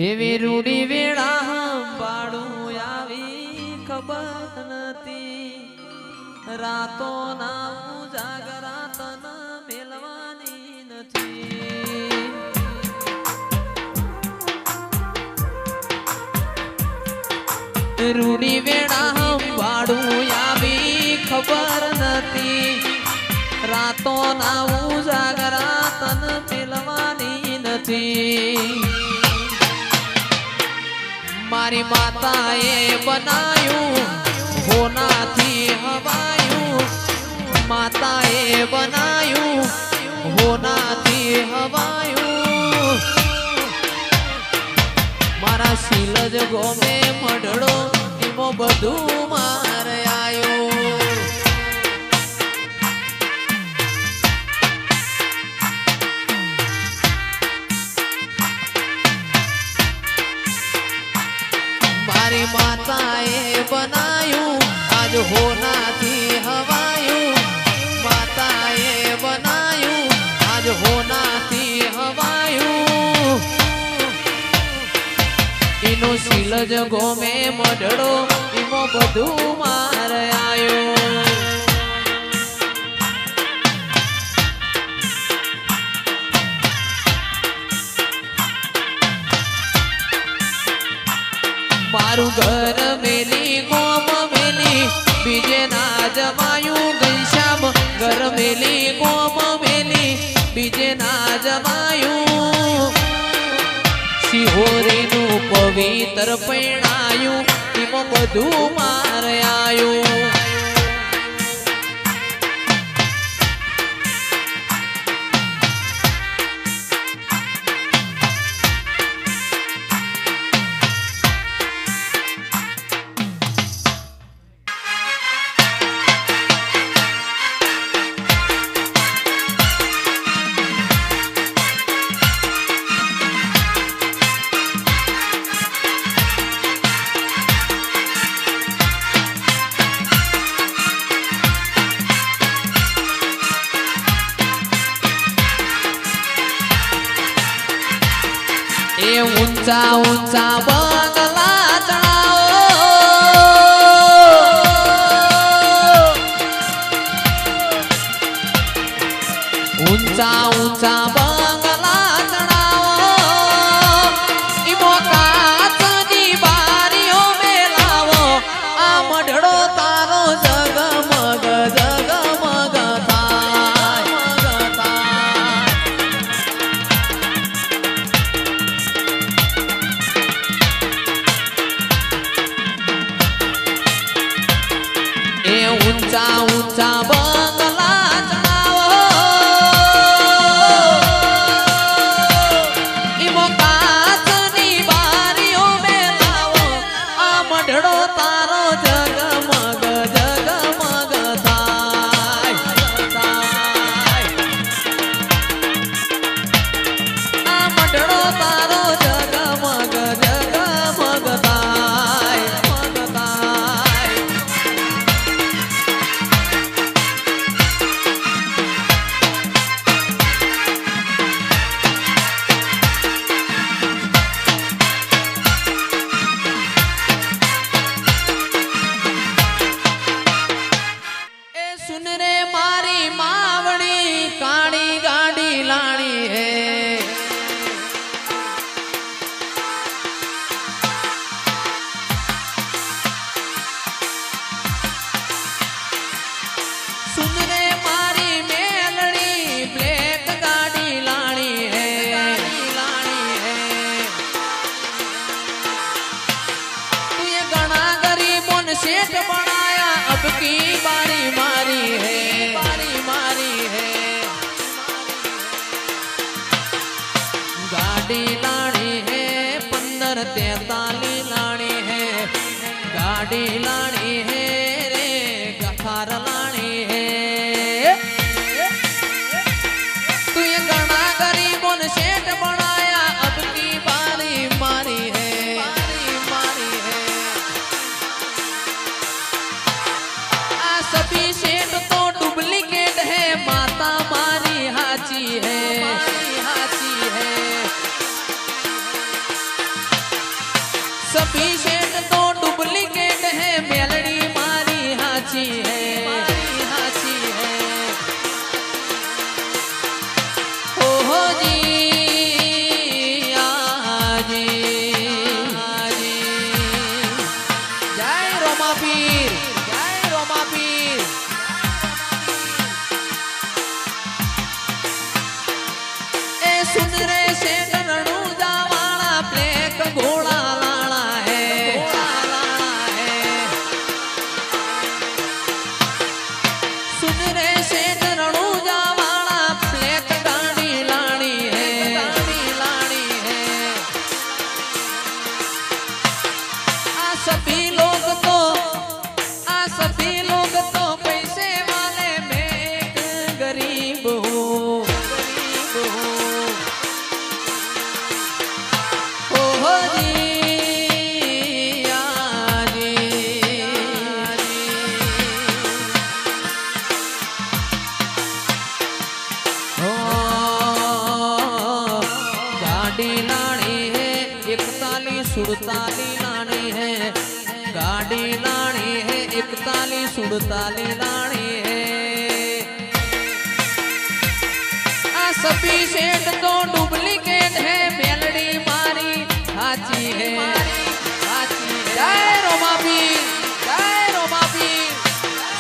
એવી રૂડી વેળા હંભાળું આવી ખબર નથી રાતો ના જાગરા તન મેલવાની નથી રૂડી વેળા હંભાળું આવી ખબર નથી રાતો ના જાગરા તન મેલવાની નથી મારી માતાએ બનાયું હોનાથી હવાયું માતાએ બનાયું હોનાથી હવાયું મારા શીલજ ગોમે મઢડો એમો બધું મારે આયો મારી માતાએ બનાયું આજ હોનાથી હવાયું માતાએ બનાયું આજ હોનાથી હવાયું એનો શીલજ ગોમે મઢડો એમો બધું મારે આયો મારું ઘર મેલી ગોમ મેલી બીજે ના જમાયું ઘનશ્યામ ઘર મેલી ગોમ મેલી બીજે ના જમાયું શિહોરીનું પવિત્ર પૈણાયું એમાં બધું મારે આયું ऊंचा ऊंचा बंगला चढ़ाओ ऊंचा ऊंचा बंगला चढ़ाओ इमो काचनी बारियों में लावो आ मढड़ो तारो जगमग जगमग थाय ऊंचा ऊंचा बंगला चढ़ाओ इमो काचनी बारियों में लावो आ मढड़ो तारो जगमग जगमग थाय आ मढड़ो तारो जगमग जगमग थाय सुन रे मारी मावड़ी काली गाड़ी लानी है सुन रे मारी मेलड़ी ब्लैक गाड़ी लानी है तू ये गणा गरीबों ने सेठ बनाया अब की बारी मारी है गाड़ी लानी है 1543 लानी है गाड़ी लानी है रे गफार लानी है तू ये गणा गरीबों ने सेठ बनाया अब की बारी मारी है आ सभी सेठ तो डुप्लीकेट है माता मारी हाची है सुड़ताली लानी है गाड़ी लानी है 41 लानी है आ सभी सेट तो डुप्लीकेट है मेलडी मारी हाची है जय रोमापी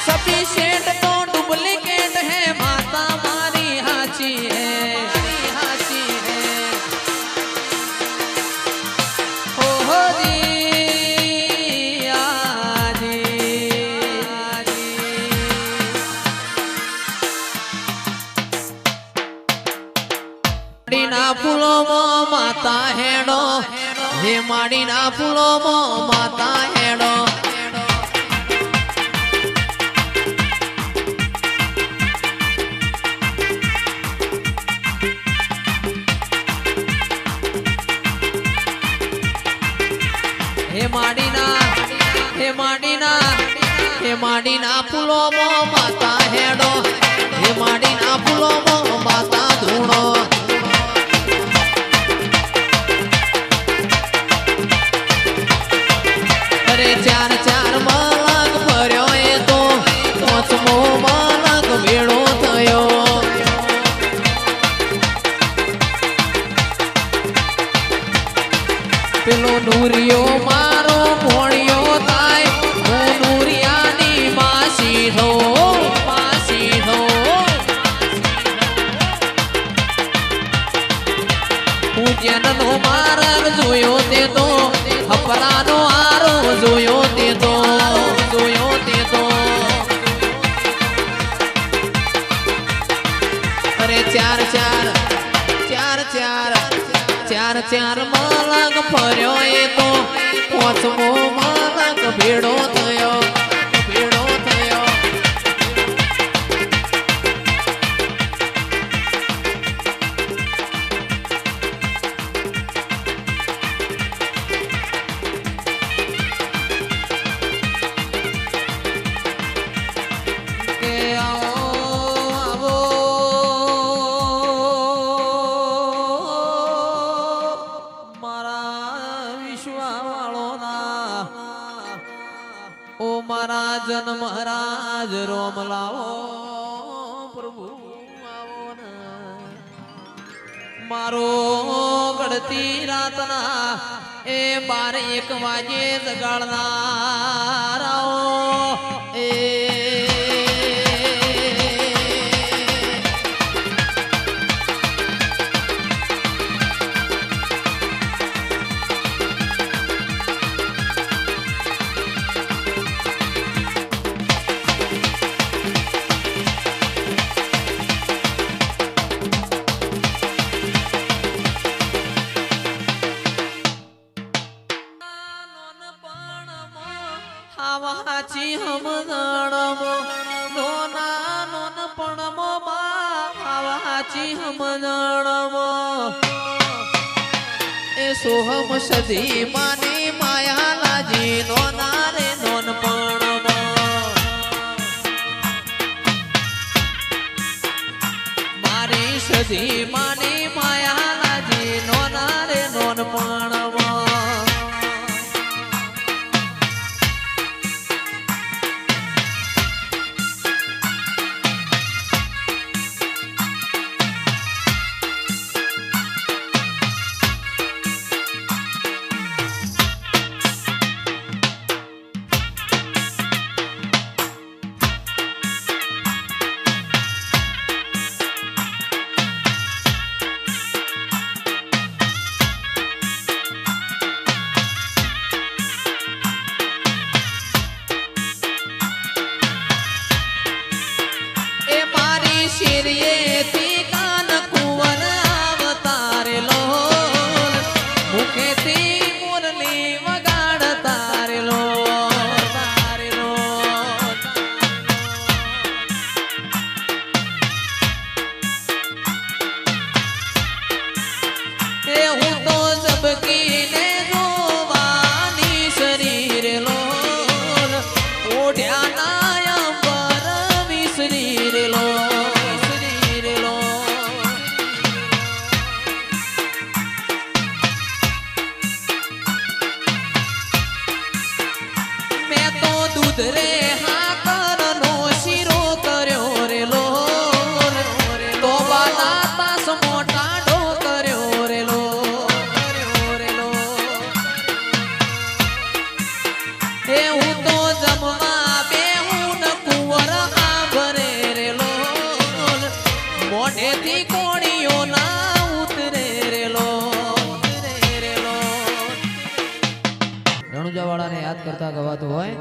सभी सेट तो डुप्लीकेट है माता मारी हाची है फूलो मो माता हेड़ो हे माड़ी ना फूलो मो माता हेड़ो हे माड़ी ना फूलो मो माता हेड़ो हे माड़ी ना फूलो मो माता धूणो चार मालक भर्यो ए तो पांचमो मालक भेड़ो थयो पेलो नूरियो मारो भोणियो थाय हूँ नूरियानी मासी थो पूजननो मार्ग जोयो ते तो हपरानो आरो जोयो ते तो अरे चार मालक फर्यो ए तो पांचमो मालक भेड़ो थयो जन महाराज रोम लाओ प्रभु आओ न मारो गड़ती रातना ए 12-1 वाजे जगाड़ना राओ हाची हम गणमो नोना नोन पणमो मा हाची हम गणमो ए सोहम सदी मानी माया लाजी नोना रे नोन पणमो मारी सदी मानी माया लाजी नोना रे नोन पणमो ઉધરે હાકર નો શીરો કર્યો રે લો તો બાલા તાસ મોટા ડો કર્યો રે લો એ હું તો જમવા બેહું ન કુંવર આંભરે રે લો મોઢેથી કોણીઓ ના ઉતરે રે લો રણુજાવાળાને યાદ કરતા ગવાતું હોય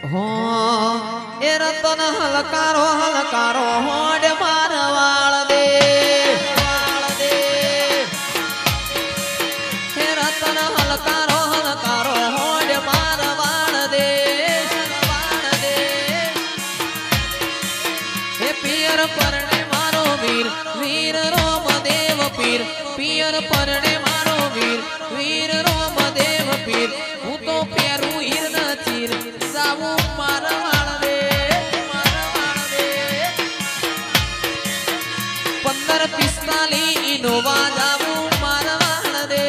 હો એ રતન હલકારો હલકારો હોડ મારવાળ દે હે રતન હલકારો હલકારો હોડ મારવાળ દે હે પિયર પરણે મારો વીર વીર રોમદેવ પીર પિયર પરણે મારો વીર વીર રોમદેવ પીર હું તો પેરું હીર ન ચીર જાવું મારવાળ દે 1545 ઇનોવા જાવું મારવાળ દે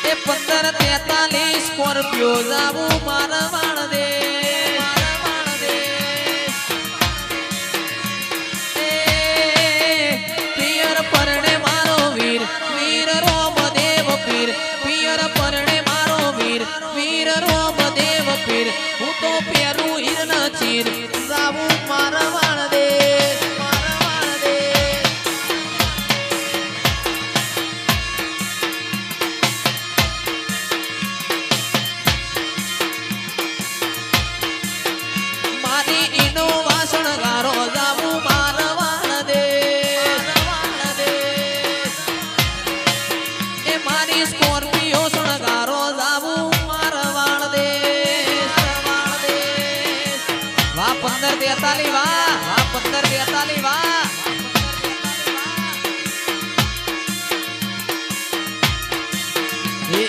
એ 1543 સ્કોર્પિયો જાવું મારવાળ દે પિયર પરણે મારો વીર વીર રોમદેવ પીર પિયર પરણે મારો વીર વીર રોમદેવ પીર હું તો પેરું હીર ન ચીર જાવું મારવાળ દે મારી ઈનો વાસણ ગારો જાવું મારવાળ દે એ મારી સ્કોર્પિયો સણગારો જાવું મારવાળ દે વાહ 1543 વાહ 1543 વાહ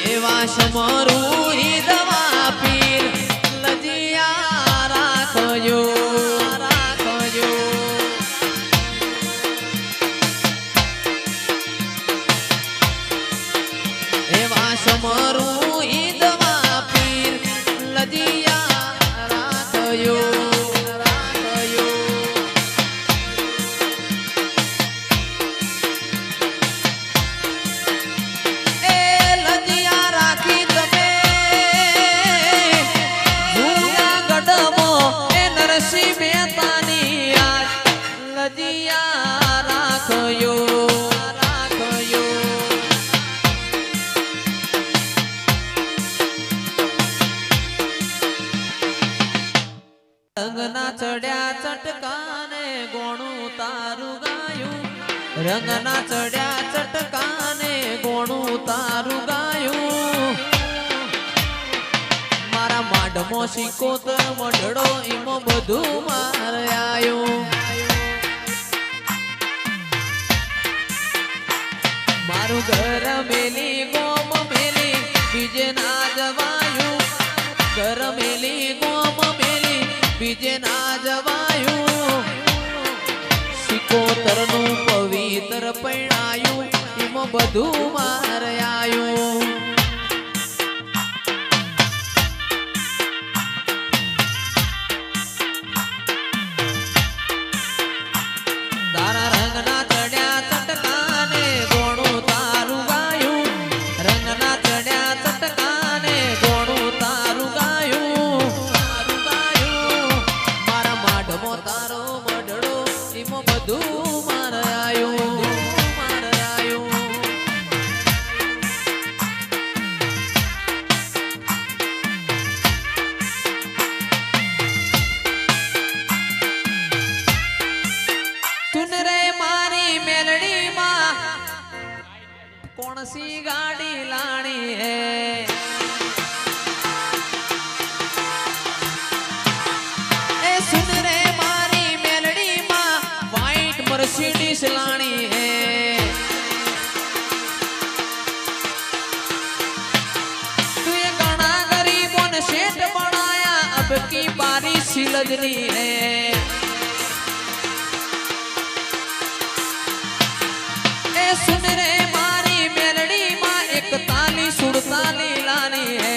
એવા સમરું દવા પીર લજિયા રાખજો એવા સમરું દવા પીર લજિયા રાખજો એ લજિયા રાખી તમે જૂનાગઢમો એ નરસિંહ મહેતાની યાદ લજિયા રાખજો રંગના ચડ્યા ચટકાને ગોણું તારું ગાયું રંગના ચડ્યા ચટકાને ગોણું તારું ગાયું મારા માઢમો સિકોતર મઢડો એમો બધું માર આયું મારું ઘર મેલી ગોમ મેલી બીજે ના જવાયું ઘર મેલી ગોમ મેલી બીજે ના જવાયું સિકોતરનું પવિત્ર પૈણાયું એમાં બધું માર આયું તારા રંગના ચડ્યા ચટકાને ગોણું તારું ગાયું રંગના ચડ્યા ચટકાને ગોણું તારું ગાયું મારા માઢમો તારો મઢડો એમાં બધું માર આયું તુન રે મારી મેલડીમાં કોણ સી ગાડી લાણી હે એ સુન રે મારી મેલડીમાં વ્હાઈટ મર્સિડીઝ લાણી હે તુએ ઘણા ગરીબોને શેઠ બનાયા અબ की बारी सिलजनी है ए सुन रे मारी मेलड़ी माँ एक ताली सुड़ताली लानी है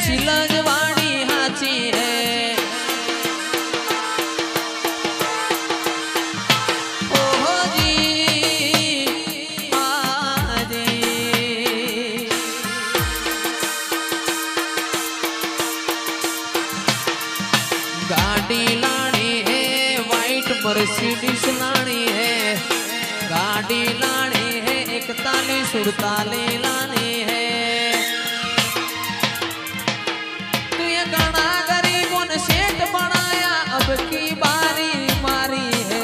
सिलजवाड़ी हाची है। ओहो जी हाजी गाड़ी लानी है वाइट मर्सिडीज लानी है। गाड़ी लानी है 41-48 लानी है। तू ये गाना गरीबों ने सेठ बनाया अब की बारी मारी है।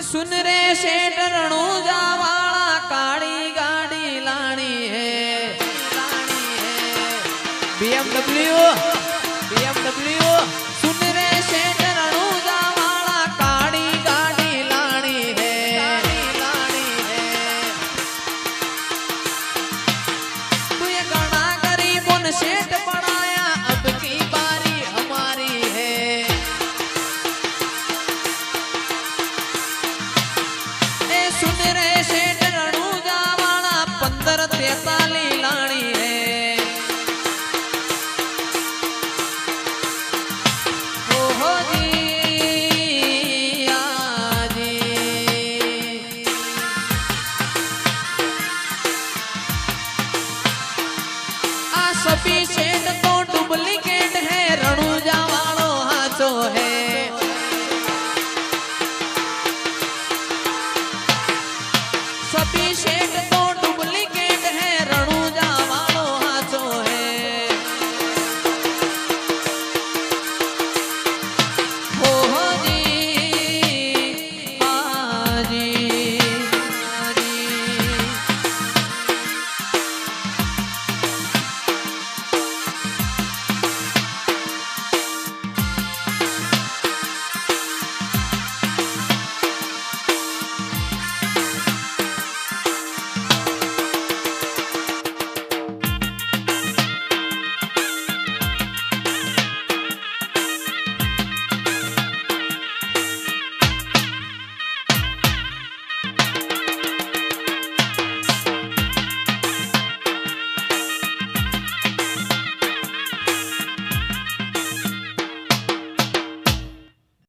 सुन रे सेठ रणूजा वाला काली गाड़ी लानी है। BMW सुन रे सेठ रणूजा वाला काली गाड़ी लानी है। तू ये गाना गरीबों ने सेठ बनाया अब की बारी हमारी है। सुन रे सेठ रणूजा वाला 15-43 लानी है। ओहो जी आजी आ सभी सेठ तो डुप्लीकेट है रणूजा वालों